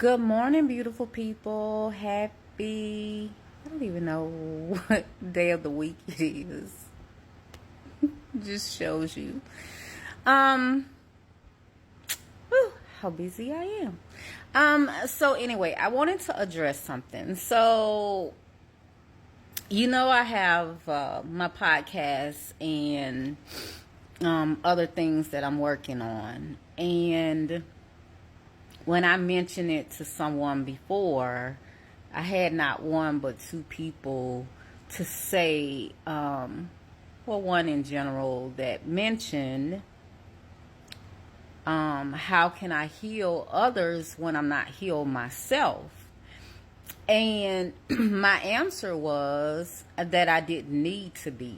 Good morning, beautiful people. I don't even know what day of the week it is. Just shows you. Um, how busy I am. So anyway, I wanted to address something. So, I have my podcast and other things that I'm working on. And when I mentioned it to someone before, I had not one but two people to say, one in general that mentioned, how can I heal others when I'm not healed myself? And my answer was that I didn't need to be.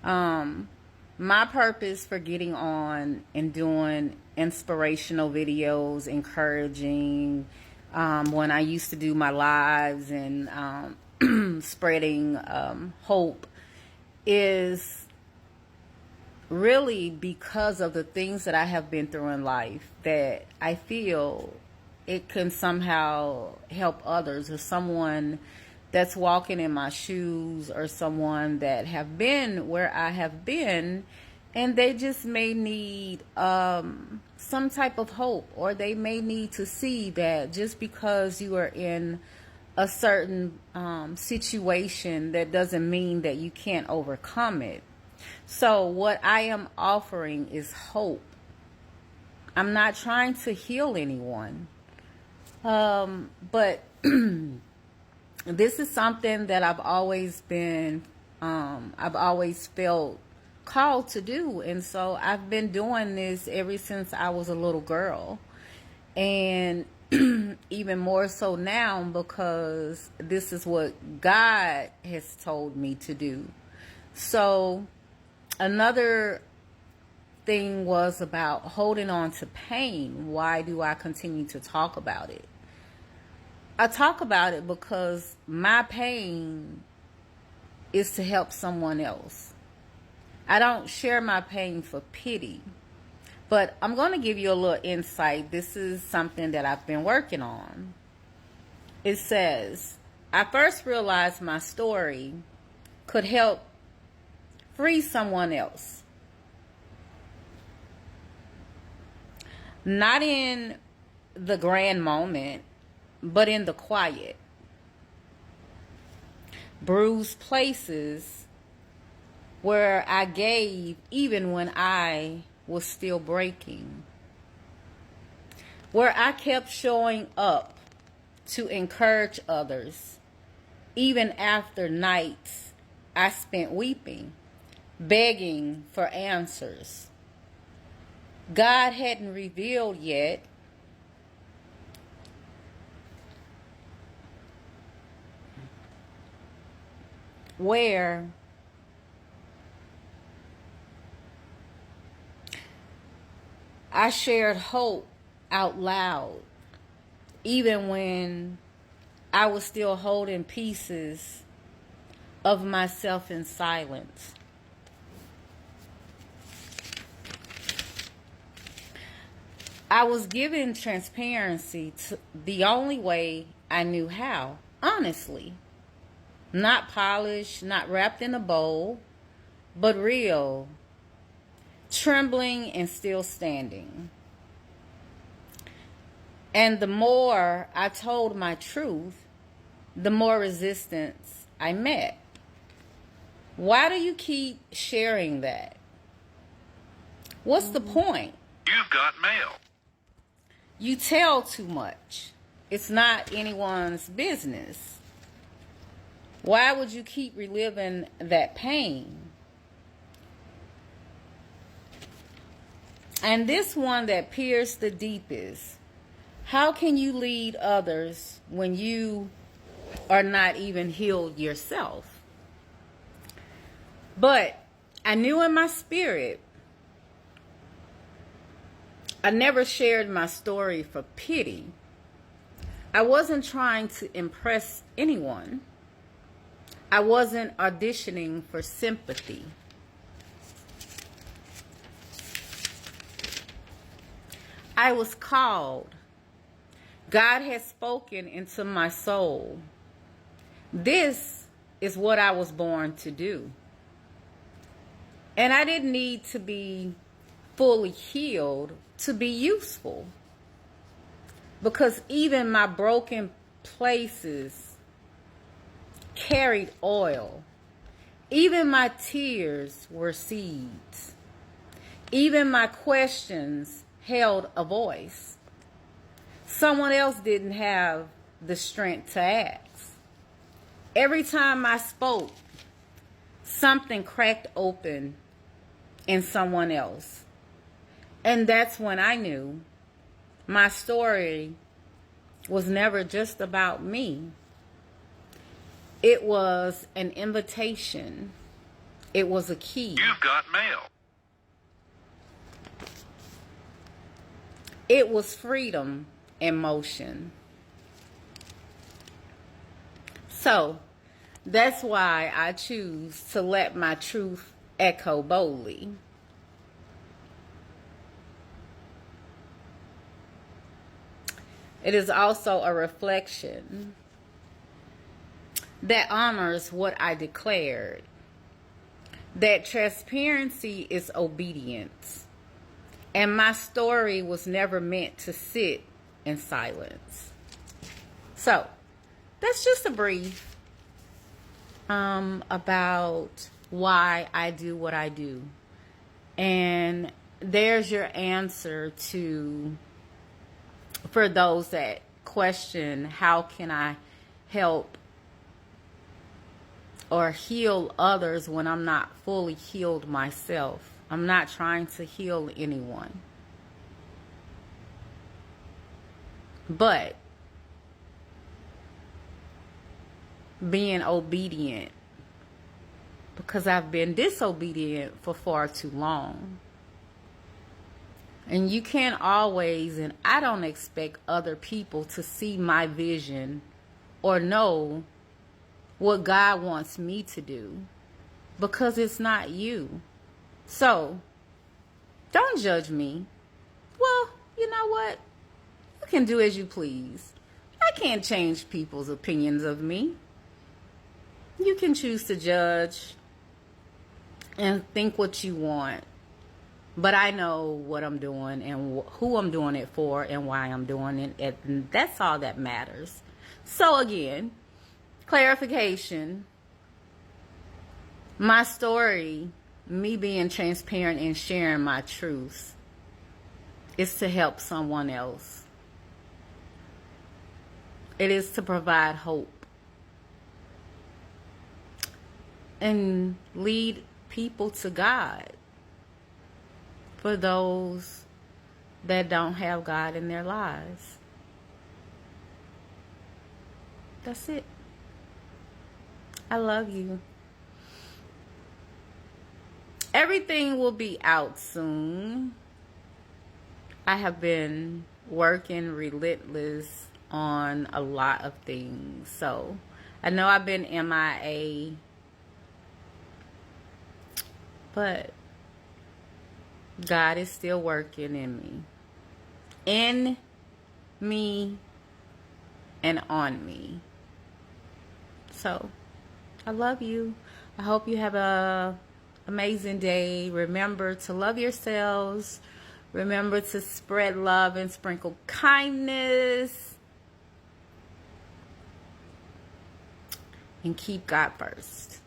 My purpose for getting on and doing inspirational videos, encouraging, when I used to do my lives and spreading hope is really because of the things that I have been through in life that I feel it can somehow help others or someone that's walking in my shoes or someone that have been where I have been and they just may need some type of hope, or they may need to see that just because you are in a certain situation, that doesn't mean that you can't overcome it. So what I am offering is hope. I'm not trying to heal anyone. But this is something that I've always felt called to do. And so I've been doing this ever since I was a little girl. And even more so now because this is what God has told me to do. So another thing was about holding on to pain. Why do I continue to talk about it? I talk about it because my pain is to help someone else. I don't share my pain for pity. But I'm going to give you a little insight. This is something that I've been working on. It says, I first realized my story could help free someone else. Not in the grand moment, but in the quiet. Bruised places where I gave even when I was still breaking. Where I kept showing up to encourage others, even after nights I spent weeping, begging for answers. God hadn't revealed yet where I shared hope out loud, even when I was still holding pieces of myself in silence. I was given transparency the only way I knew how, honestly. Not polished, not wrapped in a bowl, but real. Trembling and still standing. And the more I told my truth, the more resistance I met. Why do you keep sharing that? What's the point? You've got mail. You tell too much. It's not anyone's business. Why would you keep reliving that pain? And this one that pierced the deepest. How can you lead others when you are not even healed yourself? But I knew in my spirit, I never shared my story for pity. I wasn't trying to impress anyone. I wasn't auditioning for sympathy. I was called God has spoken into my soul. This is what I was born to do. And I didn't need to be fully healed to be useful. Because even my broken places carried oil. Even my tears were seeds. Even my questions held a voice. Someone else didn't have the strength to ask. Every time I spoke, something cracked open in someone else. And that's when I knew my story was never just about me. It was an invitation. It was a key. You've got mail. It was freedom in motion. So, that's why I choose to let my truth echo boldly. It is also a reflection that honors what I declared. That transparency is obedience. And my story was never meant to sit in silence. So, that's just a brief about why I do what I do. And there's your answer for those that question, how can I help or heal others when I'm not fully healed myself? I'm not trying to heal anyone. But being obedient, because I've been disobedient for far too long. And you can't always, and I don't expect other people to see my vision or know what God wants me to do, because it's not you. So, don't judge me. Well, you know what? You can do as you please. I can't change people's opinions of me. You can choose to judge and think what you want. But I know what I'm doing and who I'm doing it for and why I'm doing it. And that's all that matters. So again, clarification. My story, me being transparent and sharing my truth, is to help someone else. It is to provide hope and lead people to God for those that don't have God in their lives. That's it. I love you. Everything will be out soon. I have been working relentless on a lot of things. So, I know I've been MIA, but God is still working in me. In me and on me. So, I love you. I hope you have a amazing day. Remember to love yourselves. Remember to spread love and sprinkle kindness. And keep God first.